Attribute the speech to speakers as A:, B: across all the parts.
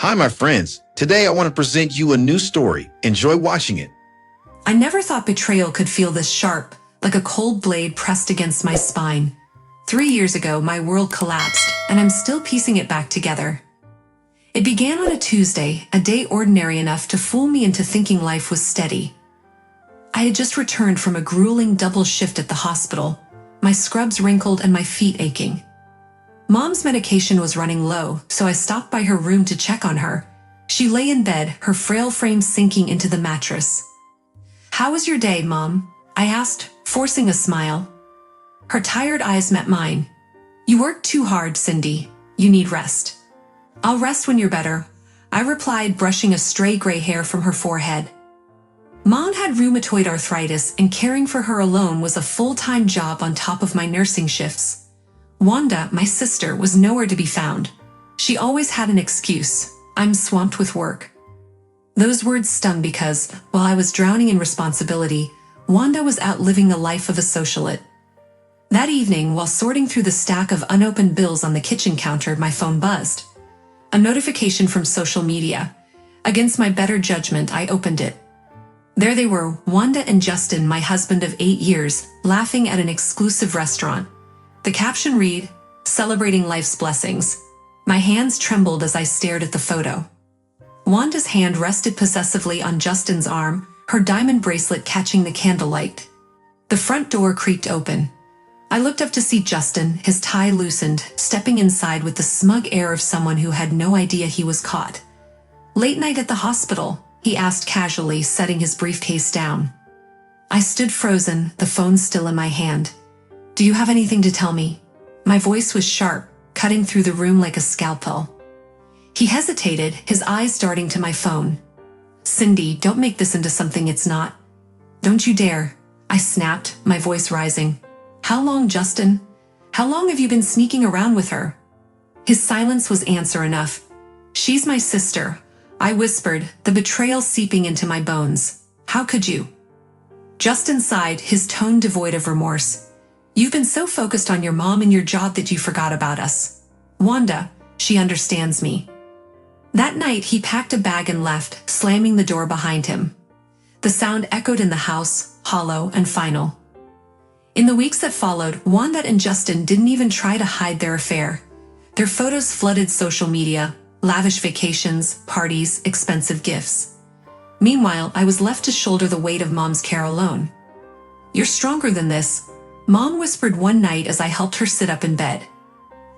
A: Hi, my friends. Today I want to present you a new story. Enjoy watching it.
B: I never thought betrayal could feel this sharp, like a cold blade pressed against my spine. 3 years ago, my world collapsed, and I'm still piecing it back together. It began on a Tuesday, a day ordinary enough to fool me into thinking life was steady. I had just returned from a grueling double shift at the hospital, my scrubs wrinkled and my feet aching. Mom's medication was running low, so I stopped by her room to check on her. She lay in bed, her frail frame sinking into the mattress. "How was your day, Mom?" I asked, forcing a smile. Her tired eyes met mine. "You worked too hard, Cindy. You need rest." "I'll rest when you're better," I replied, brushing a stray gray hair from her forehead. Mom had rheumatoid arthritis, and caring for her alone was a full-time job on top of my nursing shifts. Wanda, my sister, was nowhere to be found. She always had an excuse. "I'm swamped with work." Those words stung because, while I was drowning in responsibility, Wanda was out living the life of a socialite. That evening, while sorting through the stack of unopened bills on the kitchen counter, my phone buzzed. A notification from social media. Against my better judgment, I opened it. There they were, Wanda and Justin, my husband of 8 years, laughing at an exclusive restaurant. The caption read, "Celebrating life's blessings." My hands trembled as I stared at the photo. Wanda's hand rested possessively on Justin's arm, her diamond bracelet catching the candlelight. The front door creaked open. I looked up to see Justin, his tie loosened, stepping inside with the smug air of someone who had no idea he was caught. "Late night at the hospital?" he asked casually, setting his briefcase down. I stood frozen, the phone still in my hand. "Do you have anything to tell me?" My voice was sharp, cutting through the room like a scalpel. He hesitated, his eyes darting to my phone. "Cindy, don't make this into something it's not." "Don't you dare," I snapped, my voice rising. "How long, Justin? How long have you been sneaking around with her?" His silence was answer enough. "She's my sister," I whispered, the betrayal seeping into my bones. "How could you?" Justin sighed, his tone devoid of remorse. "You've been so focused on your mom and your job that you forgot about us. Wanda, she understands me." That night, he packed a bag and left, slamming the door behind him. The sound echoed in the house, hollow and final. In the weeks that followed, Wanda and Justin didn't even try to hide their affair. Their photos flooded social media, lavish vacations, parties, expensive gifts. Meanwhile, I was left to shoulder the weight of Mom's care alone. "You're stronger than this," Mom whispered one night as I helped her sit up in bed.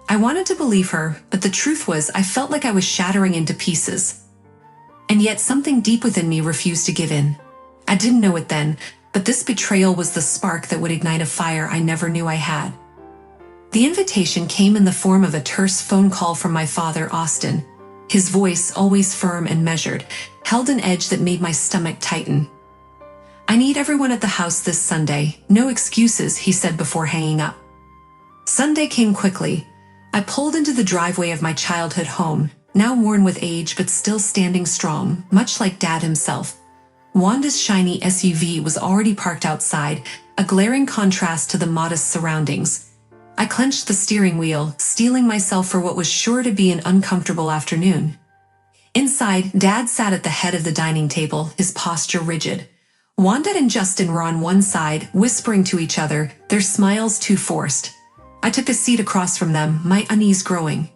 B: I wanted to believe her, but the truth was I felt like I was shattering into pieces. And yet something deep within me refused to give in. I didn't know it then, but this betrayal was the spark that would ignite a fire I never knew I had. The invitation came in the form of a terse phone call from my father, Austin. His voice, always firm and measured, held an edge that made my stomach tighten. "I need everyone at the house this Sunday. No excuses," he said before hanging up. Sunday came quickly. I pulled into the driveway of my childhood home, now worn with age but still standing strong, much like Dad himself. Wanda's shiny SUV was already parked outside, a glaring contrast to the modest surroundings. I clenched the steering wheel, steeling myself for what was sure to be an uncomfortable afternoon. Inside, Dad sat at the head of the dining table, his posture rigid. Wanda and Justin were on one side, whispering to each other, their smiles too forced. I took a seat across from them, my unease growing.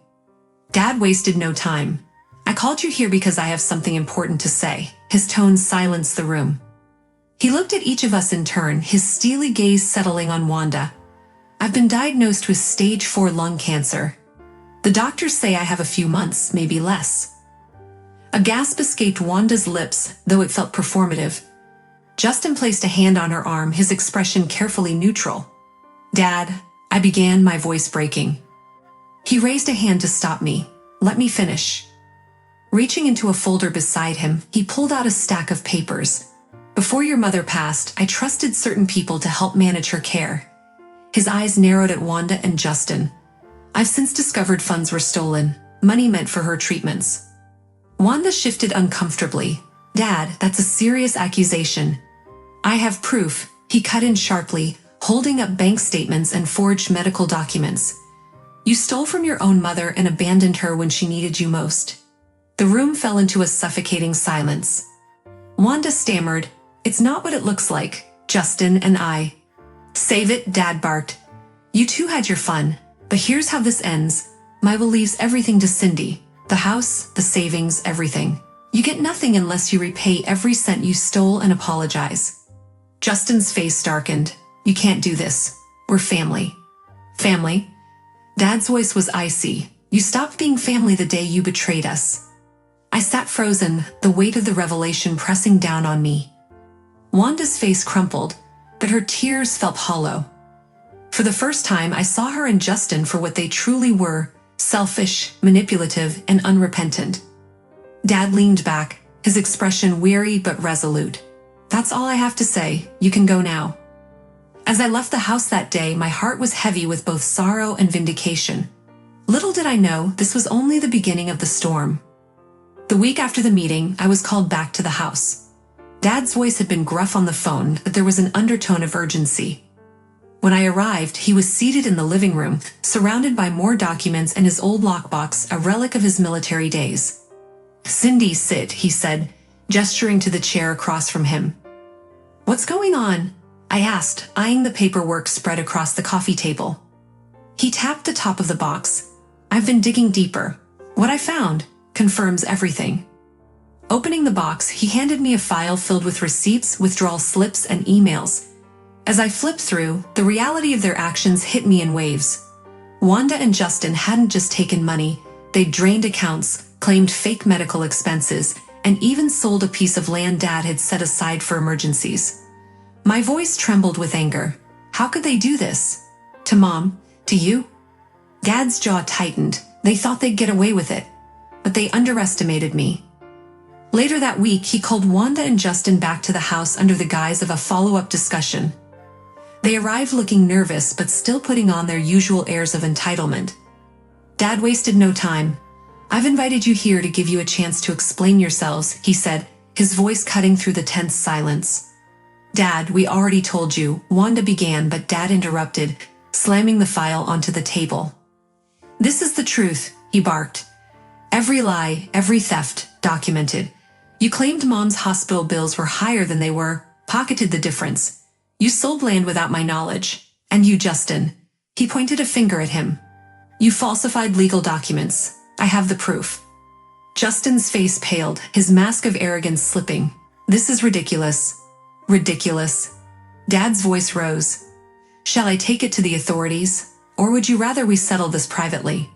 B: Dad wasted no time. "I called you here because I have something important to say." His tone silenced the room. He looked at each of us in turn, his steely gaze settling on Wanda. "I've been diagnosed with stage 4 lung cancer. The doctors say I have a few months, maybe less." A gasp escaped Wanda's lips, though it felt performative. Justin placed a hand on her arm, his expression carefully neutral. "Dad," I began, my voice breaking. He raised a hand to stop me. "Let me finish." Reaching into a folder beside him, he pulled out a stack of papers. "Before your mother passed, I trusted certain people to help manage her care." His eyes narrowed at Wanda and Justin. "I've since discovered funds were stolen, money meant for her treatments." Wanda shifted uncomfortably. "Dad, that's a serious accusation." "I have proof," he cut in sharply, holding up bank statements and forged medical documents. "You stole from your own mother and abandoned her when she needed you most." The room fell into a suffocating silence. Wanda stammered, "It's not what it looks like, Justin and I." "Save it," Dad barked. "You two had your fun, but here's how this ends. Mabel leaves everything to Cindy. The house, the savings, everything. You get nothing unless you repay every cent you stole and apologize." Justin's face darkened. "You can't do this. We're family." "Family?" Dad's voice was icy. "You stopped being family the day you betrayed us." I sat frozen, the weight of the revelation pressing down on me. Wanda's face crumpled, but her tears felt hollow. For the first time, I saw her and Justin for what they truly were: selfish, manipulative, and unrepentant. Dad leaned back, his expression weary but resolute. "That's all I have to say. You can go now." As I left the house that day, my heart was heavy with both sorrow and vindication. Little did I know, this was only the beginning of the storm. The week after the meeting, I was called back to the house. Dad's voice had been gruff on the phone, but there was an undertone of urgency. When I arrived, he was seated in the living room, surrounded by more documents and his old lockbox, a relic of his military days. "Cindy, sit," he said, gesturing to the chair across from him. "What's going on?" I asked, eyeing the paperwork spread across the coffee table. He tapped the top of the box. "I've been digging deeper. What I found confirms everything." Opening the box, he handed me a file filled with receipts, withdrawal slips, and emails. As I flipped through, the reality of their actions hit me in waves. Wanda and Justin hadn't just taken money, they'd drained accounts, claimed fake medical expenses, and even sold a piece of land Dad had set aside for emergencies. My voice trembled with anger. How could they do this? To Mom? To you? Dad's jaw tightened. They thought they'd get away with it. But they underestimated me. Later that week, he called Wanda and Justin back to the house under the guise of a follow-up discussion. They arrived looking nervous but still putting on their usual airs of entitlement. "Dad wasted no time. I've invited you here to give you a chance to explain yourselves," he said, his voice cutting through the tense silence. "Dad, we already told you," Wanda began, but Dad interrupted, slamming the file onto the table. "This is the truth," he barked. "Every lie, every theft, documented. You claimed Mom's hospital bills were higher than they were, pocketed the difference. You sold land without my knowledge. And you, Justin." He pointed a finger at him. "You falsified legal documents. I have the proof." Justin's face paled, his mask of arrogance slipping. "This is ridiculous." "Ridiculous." Dad's voice rose. "Shall I take it to the authorities? Or would you rather we settle this privately?"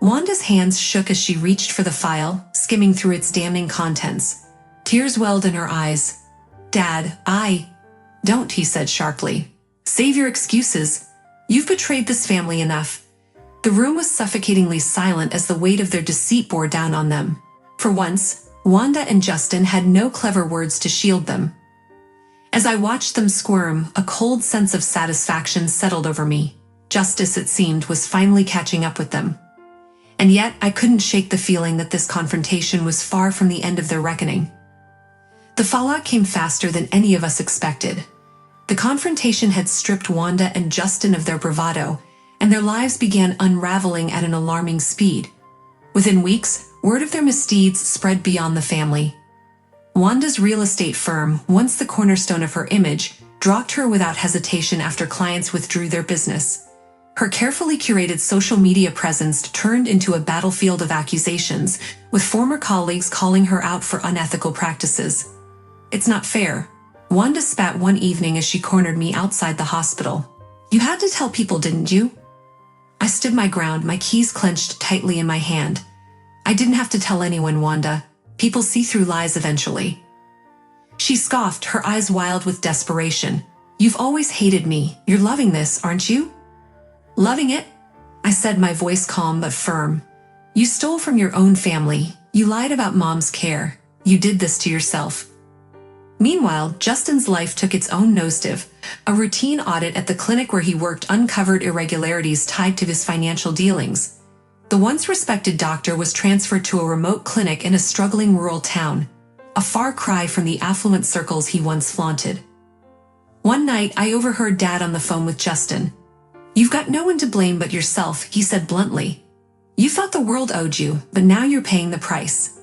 B: Wanda's hands shook as she reached for the file, skimming through its damning contents. Tears welled in her eyes. "Dad, don't," he said sharply. "Save your excuses. You've betrayed this family enough." The room was suffocatingly silent as the weight of their deceit bore down on them. For once, Wanda and Justin had no clever words to shield them. As I watched them squirm, a cold sense of satisfaction settled over me. Justice, it seemed, was finally catching up with them. And yet, I couldn't shake the feeling that this confrontation was far from the end of their reckoning. The fallout came faster than any of us expected. The confrontation had stripped Wanda and Justin of their bravado, and their lives began unraveling at an alarming speed. Within weeks, word of their misdeeds spread beyond the family. Wanda's real estate firm, once the cornerstone of her image, dropped her without hesitation after clients withdrew their business. Her carefully curated social media presence turned into a battlefield of accusations, with former colleagues calling her out for unethical practices. "It's not fair," Wanda spat one evening as she cornered me outside the hospital. "You had to tell people, didn't you?" I stood my ground, my keys clenched tightly in my hand. "I didn't have to tell anyone, Wanda. People see through lies eventually." She scoffed, her eyes wild with desperation. "You've always hated me. You're loving this, aren't you?" "Loving it?" I said, my voice calm but firm. "You stole from your own family. You lied about Mom's care. You did this to yourself." Meanwhile, Justin's life took its own nosedive. A routine audit at the clinic where he worked uncovered irregularities tied to his financial dealings. The once respected doctor was transferred to a remote clinic in a struggling rural town, a far cry from the affluent circles he once flaunted. One night, I overheard Dad on the phone with Justin. "You've got no one to blame but yourself," he said bluntly. You thought the world owed you, but now you're paying the price.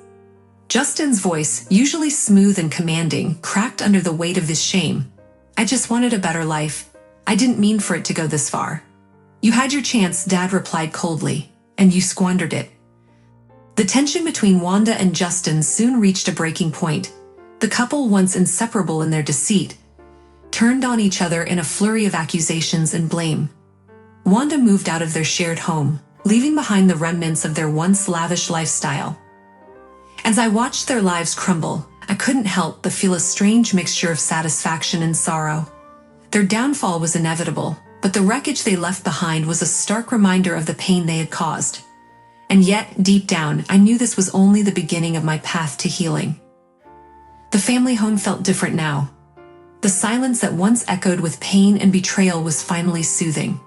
B: Justin's voice, usually smooth and commanding, cracked under the weight of his shame. I just wanted a better life. I didn't mean for it to go this far. You had your chance, Dad replied coldly, and you squandered it. The tension between Wanda and Justin soon reached a breaking point. The couple, once inseparable in their deceit, turned on each other in a flurry of accusations and blame. Wanda moved out of their shared home, leaving behind the remnants of their once lavish lifestyle. As I watched their lives crumble, I couldn't help but feel a strange mixture of satisfaction and sorrow. Their downfall was inevitable, but the wreckage they left behind was a stark reminder of the pain they had caused. And yet, deep down, I knew this was only the beginning of my path to healing. The family home felt different now. The silence that once echoed with pain and betrayal was finally soothing.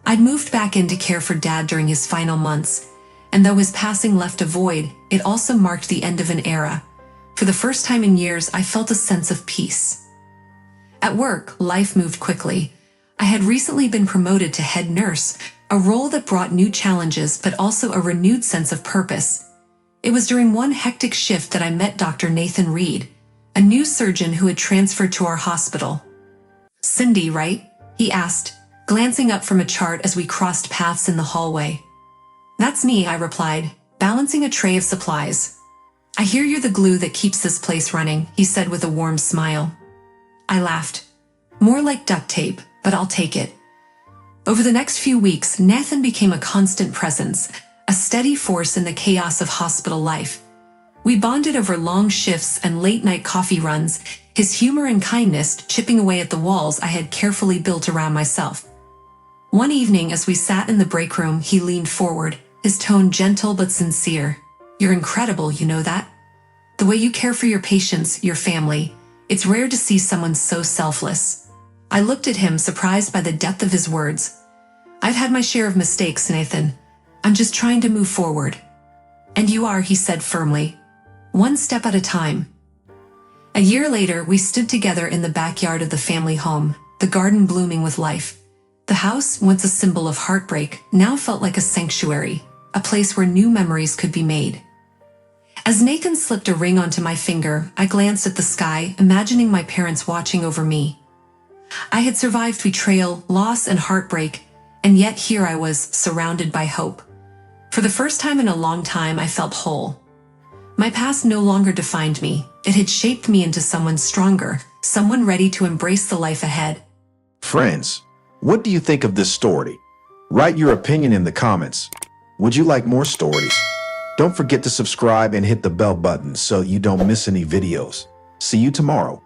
B: I'd moved back in to care for Dad during his final months, and though his passing left a void, it also marked the end of an era. For the first time in years, I felt a sense of peace. At work, life moved quickly. I had recently been promoted to head nurse, a role that brought new challenges but also a renewed sense of purpose. It was during one hectic shift that I met Dr. Nathan Reed, a new surgeon who had transferred to our hospital. "Cindy, right?" he asked, glancing up from a chart as we crossed paths in the hallway. "That's me," I replied, balancing a tray of supplies. "I hear you're the glue that keeps this place running," he said with a warm smile. I laughed. "More like duct tape, but I'll take it." Over the next few weeks, Nathan became a constant presence, a steady force in the chaos of hospital life. We bonded over long shifts and late-night coffee runs, his humor and kindness chipping away at the walls I had carefully built around myself. One evening, as we sat in the break room, he leaned forward, his tone gentle but sincere. "You're incredible, you know that? The way you care for your patients, your family. It's rare to see someone so selfless." I looked at him, surprised by the depth of his words. "I've had my share of mistakes, Nathan. I'm just trying to move forward." "And you are," he said firmly. "One step at a time." A year later, we stood together in the backyard of the family home, the garden blooming with life. The house, once a symbol of heartbreak, now felt like a sanctuary, a place where new memories could be made. As Nathan slipped a ring onto my finger, I glanced at the sky, imagining my parents watching over me. I had survived betrayal, loss, and heartbreak, and yet here I was, surrounded by hope. For the first time in a long time, I felt whole. My past no longer defined me. It had shaped me into someone stronger, someone ready to embrace the life ahead.
A: Friends, what do you think of this story? Write your opinion in the comments. Would you like more stories? Don't forget to subscribe and hit the bell button so you don't miss any videos. See you tomorrow.